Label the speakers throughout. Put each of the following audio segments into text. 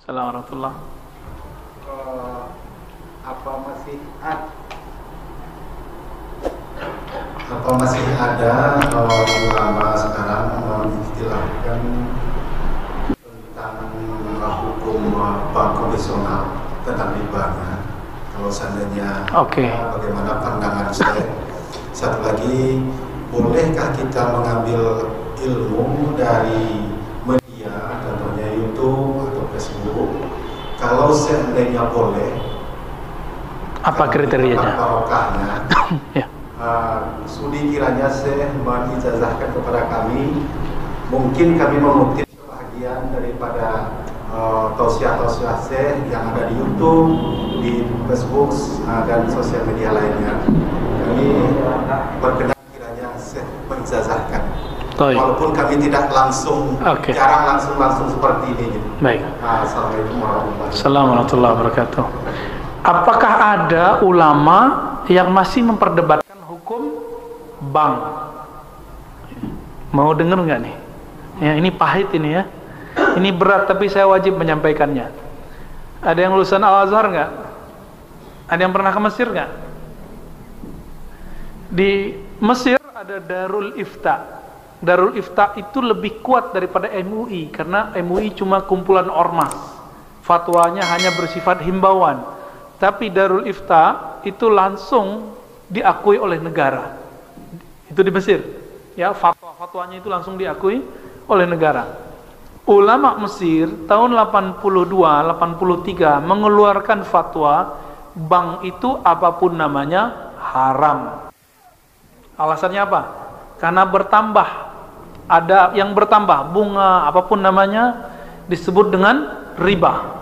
Speaker 1: Assalamualaikum warahmatullahi
Speaker 2: Apa masih ada ulama sekarang mengistilahkan tentang hukum bank konvensional tentang ribanya? Kalau seandainya bagaimana pandangan saya? Satu lagi, bolehkah kita mengambil ilmu dari media, contohnya YouTube atau Facebook? Kalau seandainya boleh,
Speaker 1: apa kriterianya?
Speaker 2: Barokahnya.
Speaker 1: Ya.
Speaker 2: Sudi kiranya Syekh mengijazahkan kepada kami, mungkin kami mengutip sebagian daripada tausiah-tausiah Syekh yang ada di YouTube, di Facebook dan sosial media lainnya. Kami berkenan kiranya Syekh mengijazahkan. Walaupun kami tidak langsung, jarang langsung seperti ini. Gitu.
Speaker 1: Baik.
Speaker 2: Assalamualaikum
Speaker 1: warahmatullahi wabarakatuh. Apakah ada ulama yang masih memperdebatkan hukum bank? Mau dengar nggak nih? Ya, ini pahit ini ya. Ini berat tapi saya wajib menyampaikannya. Ada yang lulusan Al-Azhar nggak? Ada yang pernah ke Mesir nggak? Di Mesir ada Darul Ifta. Darul Ifta itu lebih kuat daripada MUI karena MUI cuma kumpulan ormas. Fatwanya hanya bersifat himbauan. Tapi Darul Ifta itu langsung diakui oleh negara. Itu di Mesir. Ya, fatwanya itu langsung diakui oleh negara. Ulama Mesir tahun 82-83 mengeluarkan fatwa bank itu apapun namanya haram. Alasannya apa? Karena bertambah, ada yang bertambah, bunga apapun namanya disebut dengan riba.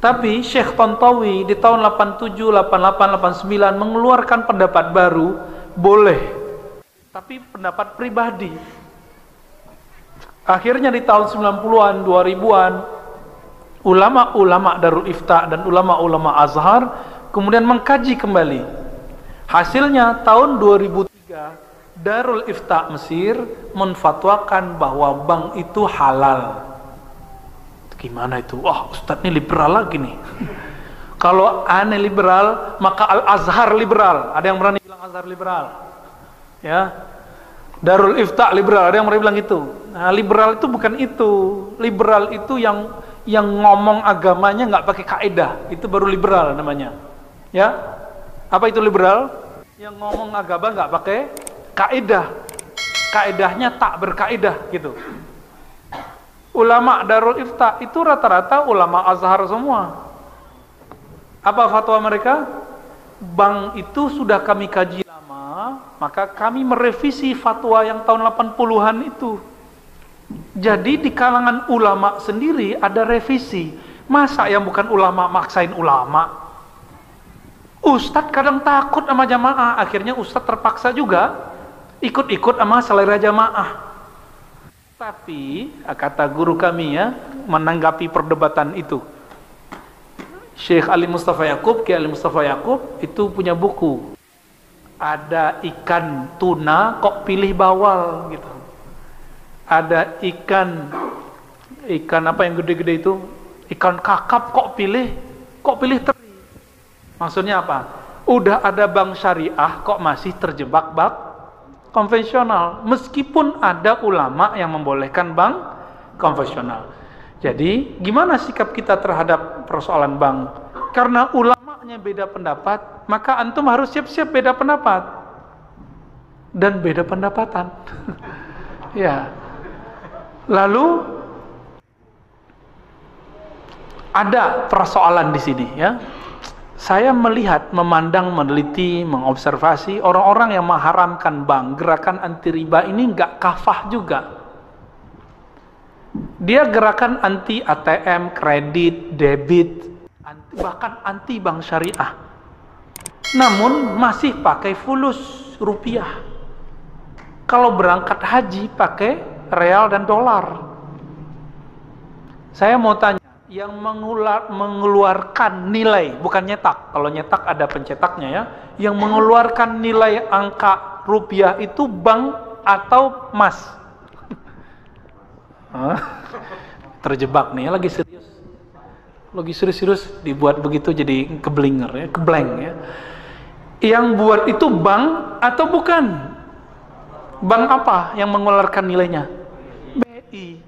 Speaker 1: Tapi Syekh Tantawi di tahun 87, 88, 89 mengeluarkan pendapat baru, boleh. Tapi pendapat pribadi. Akhirnya di tahun 90-an, 2000-an, ulama-ulama Darul Ifta dan ulama-ulama Azhar kemudian mengkaji kembali. Hasilnya tahun 2003, Darul Ifta Mesir menfatwakan bahwa bank itu halal. Gimana itu? Wah, Ustadz ini liberal lagi nih. Kalau aneh liberal, maka Al-Azhar liberal. Ada yang berani bilang Azhar liberal? Ya. Darul Ifta liberal. Ada yang berani bilang itu? Nah, liberal itu bukan itu. Liberal itu yang ngomong agamanya nggak pakai kaidah. Itu baru liberal namanya. Ya. Apa itu liberal? Yang ngomong agama nggak pakai kaidah. Kaidahnya tak berkaidah gitu. Ulama Darul Ifta itu rata-rata ulama Azhar semua. Apa fatwa mereka? Bank itu sudah kami kaji lama, maka kami merevisi fatwa yang tahun 80-an itu. Jadi di kalangan ulama sendiri ada revisi. Masa yang bukan ulama maksain ulama? Ustadz kadang takut sama jamaah, akhirnya Ustadz terpaksa juga ikut-ikut sama selera jamaah. Tapi kata guru kami ya, menanggapi perdebatan itu, Syekh Ali Mustafa Yaqub, Kiai Ali Mustafa Yaqub itu punya buku. Ada ikan tuna kok pilih bawal gitu. Ada ikan apa yang gede-gede itu? Ikan kakap kok pilih teri. Maksudnya apa? Udah ada bank syariah kok masih terjebak bank konvensional, meskipun ada ulama yang membolehkan bank konvensional. Jadi, gimana sikap kita terhadap persoalan bank? Karena ulamanya beda pendapat, maka antum harus siap-siap beda pendapat dan beda pendapatan. Ya. Lalu ada persoalan di sini ya. Saya melihat, memandang, meneliti, mengobservasi orang-orang yang mengharamkan bank, gerakan anti riba ini nggak kafah juga. Dia gerakan anti ATM, kredit, debit, bahkan anti bank syariah. Namun masih pakai fulus rupiah. Kalau berangkat haji pakai real dan dolar. Saya mau tanya, yang mengeluarkan nilai, bukan nyetak, kalau nyetak ada pencetaknya ya, yang mengeluarkan nilai angka rupiah itu bank atau emas? Terjebak nih, lagi serius. lagi serius-serius dibuat begitu jadi keblinger ya, kebleng ya. Yang buat itu bank atau bukan? Bank apa yang mengeluarkan nilainya? BI.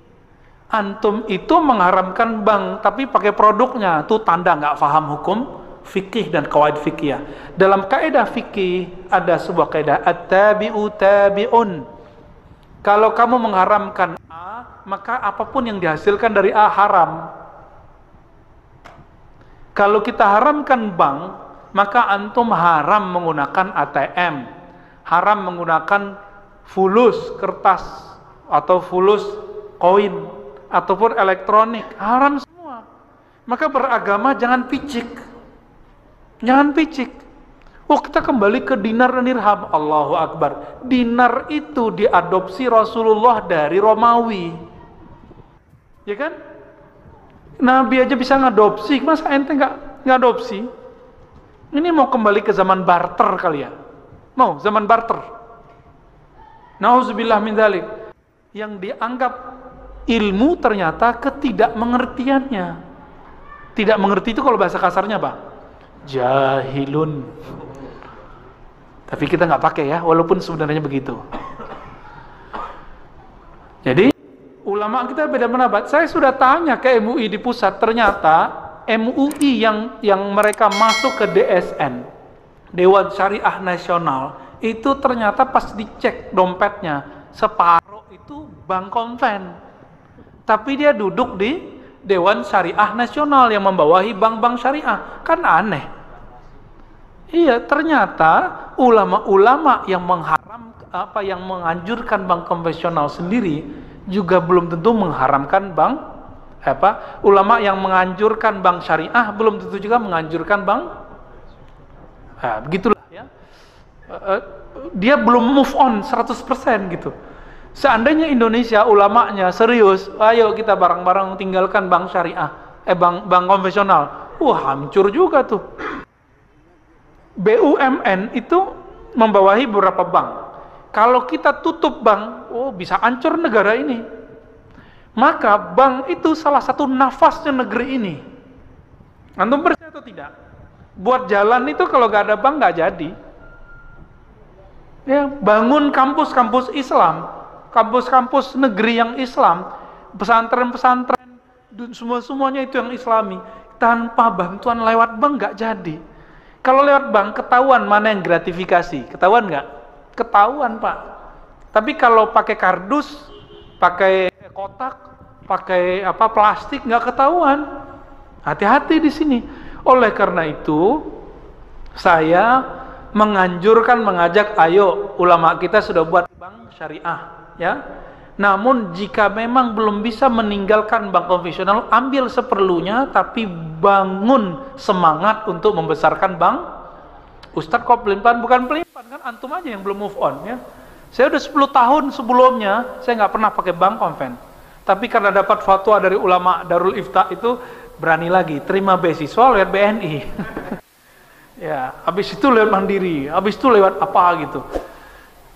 Speaker 1: Antum itu mengharamkan bank tapi pakai produknya, tuh tanda nggak paham hukum fikih dan kawaid fikih. Dalam kaidah fikih ada sebuah kaidah at-tabi'u tabi'un. Kalau kamu mengharamkan A, maka apapun yang dihasilkan dari A haram. Kalau kita haramkan bank, maka antum haram menggunakan ATM, haram menggunakan fulus kertas atau fulus koin ataupun elektronik, haram semua. Maka beragama jangan picik. Jangan picik. Oh, kita kembali ke dinar dan dirham. Allahu Akbar. Dinar itu diadopsi Rasulullah dari Romawi. Ya kan? Nabi aja bisa ngadopsi, masa ente nggak ngadopsi? Ini mau kembali ke zaman barter kali ya? Mau zaman barter? Nauzubillah min dzalik. Yang dianggap ilmu ternyata ketidakmengertiannya. Tidak mengerti itu kalau bahasa kasarnya apa? Jahilun. Tapi kita nggak pakai ya, walaupun sebenarnya begitu. Jadi ulama kita beda pendapat. Saya sudah tanya ke MUI di pusat, ternyata MUI yang mereka masuk ke DSN, Dewan Syariah Nasional, itu ternyata pas dicek dompetnya separuh itu bank konven. Tapi dia duduk di Dewan Syariah Nasional yang membawahi bank-bank syariah. Kan aneh. Iya, ternyata ulama-ulama yang yang menganjurkan bank konvensional sendiri juga belum tentu mengharamkan bank ulama yang menganjurkan bank syariah belum tentu juga menganjurkan bank. Begitulah ya. Dia belum move on 100% gitu. Seandainya Indonesia ulamanya serius, ayo kita bareng-bareng tinggalkan bank syariah, bank konvensional. Hancur juga tuh. BUMN itu membawahi beberapa bank. Kalau kita tutup bank, bisa hancur negara ini. Maka bank itu salah satu nafasnya negeri ini. Antum percaya atau tidak? Buat jalan itu kalau gak ada bank gak jadi. Ya, bangun kampus-kampus Islam, kampus-kampus negeri yang Islam, pesantren-pesantren, semuanya itu yang Islami. Tanpa bantuan lewat bank nggak jadi. Kalau lewat bank ketahuan mana yang gratifikasi, ketahuan nggak? Ketahuan Pak. Tapi kalau pakai kardus, pakai kotak, pakai plastik nggak ketahuan. Hati-hati di sini. Oleh karena itu, saya menganjurkan, mengajak, ayo ulama kita sudah buat bank syariah. Ya, namun jika memang belum bisa meninggalkan bank konvensional, ambil seperlunya, tapi bangun semangat untuk membesarkan bank. Ustadz kok pelin-pelan? Bukan pelin-pelan, kan antum aja yang belum move on ya. Saya udah 10 tahun sebelumnya saya nggak pernah pakai bank konven, tapi karena dapat fatwa dari ulama Darul Ifta itu berani lagi terima beasiswa lewat BNI. Ya, habis itu lewat Mandiri, habis itu lewat apa gitu.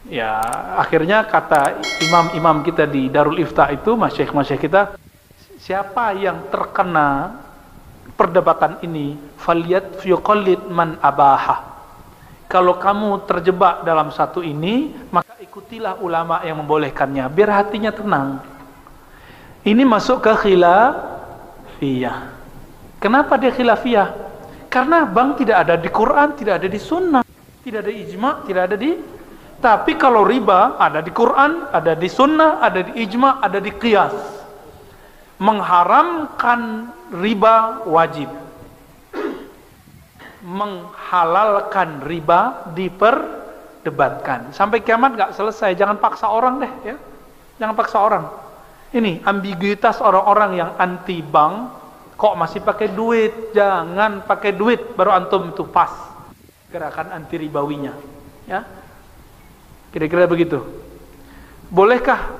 Speaker 1: Ya, akhirnya kata imam-imam kita di Darul Ifta itu, masyayikh kita, siapa yang terkena perdebatan ini, faliyat yuqallid man abaha. Kalau kamu terjebak dalam satu ini, maka ikutilah ulama yang membolehkannya, biar hatinya tenang. Ini masuk ke khilafiyah. Kenapa dia khilafiyah? Karena bank tidak ada di Quran, tidak ada di sunnah, tidak ada ijma, tidak ada di. Tapi kalau riba ada di Quran, ada di sunnah, ada di ijma, ada di qiyas. Mengharamkan riba wajib. Menghalalkan riba diperdebatkan. Sampai kiamat gak selesai. Jangan paksa orang deh ya. Jangan paksa orang. Ini ambiguitas orang-orang yang anti bank, kok masih pakai duit. Jangan pakai duit baru antum itu pas gerakan anti ribawinya. Ya. Kira-kira begitu. Bolehkah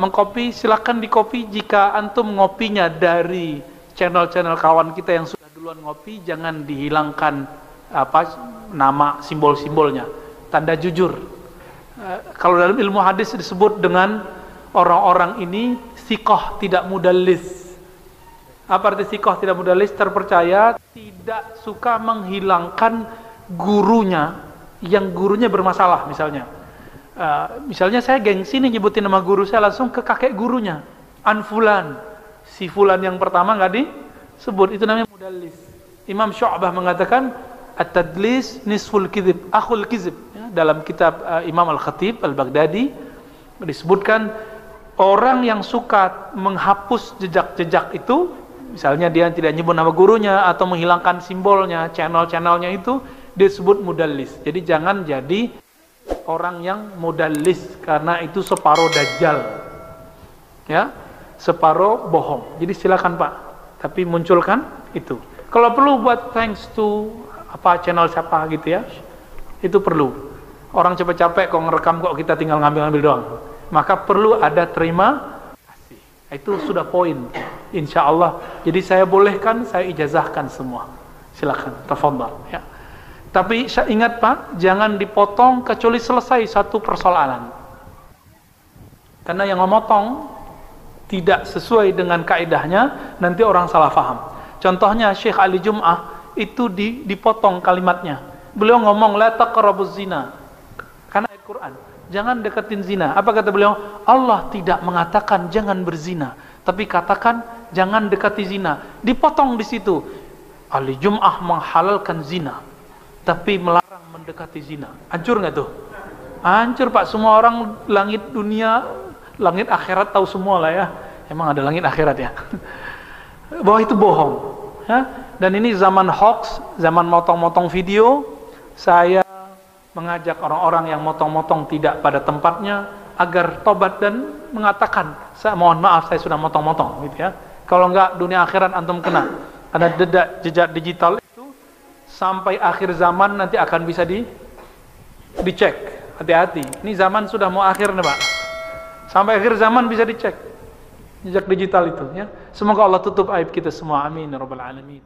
Speaker 1: mengcopy? Silakan di-copy jika antum ngopinya dari channel-channel kawan kita yang sudah duluan ngopi, jangan dihilangkan nama simbol-simbolnya. Tanda jujur. Kalau dalam ilmu hadis disebut dengan orang-orang ini siqah, tidak mudallis. Apa arti sikoh tidak mudallis? Terpercaya, tidak suka menghilangkan gurunya yang gurunya bermasalah misalnya. Misalnya saya gengsi nih nyebutin nama guru saya, langsung ke kakek gurunya, Anfulan. Si Fulan yang pertama nggak disebut, itu namanya mudallis. Imam Syu'bah mengatakan at-tadlis nisful kizib, akhul kizib. Ya, dalam kitab Imam Al-Khatib Al-Baghdadi disebutkan orang yang suka menghapus jejak-jejak itu, misalnya dia tidak nyebut nama gurunya atau menghilangkan simbolnya, channel-channelnya itu, disebut mudallis. Jadi jangan jadi orang yang mudallis, karena itu separuh dajjal, ya, separuh bohong. Jadi silakan Pak, tapi munculkan itu. Kalau perlu buat thanks to apa channel siapa gitu ya, itu perlu. Orang capek-capek kok ngerekam, kok kita tinggal ngambil-ngambil doang. Maka perlu ada terima kasih. Itu sudah poin, insya Allah. Jadi saya bolehkan, saya ijazahkan semua. Silakan, tafadhal ya. Tapi ingat Pak, jangan dipotong kecuali selesai satu persoalan. Karena yang memotong tidak sesuai dengan kaidahnya, nanti orang salah paham. Contohnya Syekh Ali Jum'ah itu dipotong kalimatnya. Beliau ngomong la taqrabuz zina. Karena ayat Quran, jangan deketin zina. Apa kata beliau? Allah tidak mengatakan jangan berzina, tapi katakan jangan dekati zina. Dipotong di situ. Ali Jum'ah menghalalkan zina, tapi melarang mendekati zina. Hancur nggak tuh? Hancur Pak. Semua orang langit dunia, langit akhirat tahu semua lah ya. Emang ada langit akhirat ya. Bahwa itu bohong. Ya? Dan ini zaman hoax, zaman motong-motong video. Saya mengajak orang-orang yang motong-motong tidak pada tempatnya agar tobat dan mengatakan, saya mohon maaf saya sudah motong-motong gitu ya. Kalau enggak dunia akhirat antum kena. Karena jejak digital itu sampai akhir zaman nanti akan bisa dicek. Hati-hati. Ini zaman sudah mau akhir nih Pak. Sampai akhir zaman bisa dicek jejak digital itu ya. Semoga Allah tutup aib kita semua. Amin ya rabbal alamin.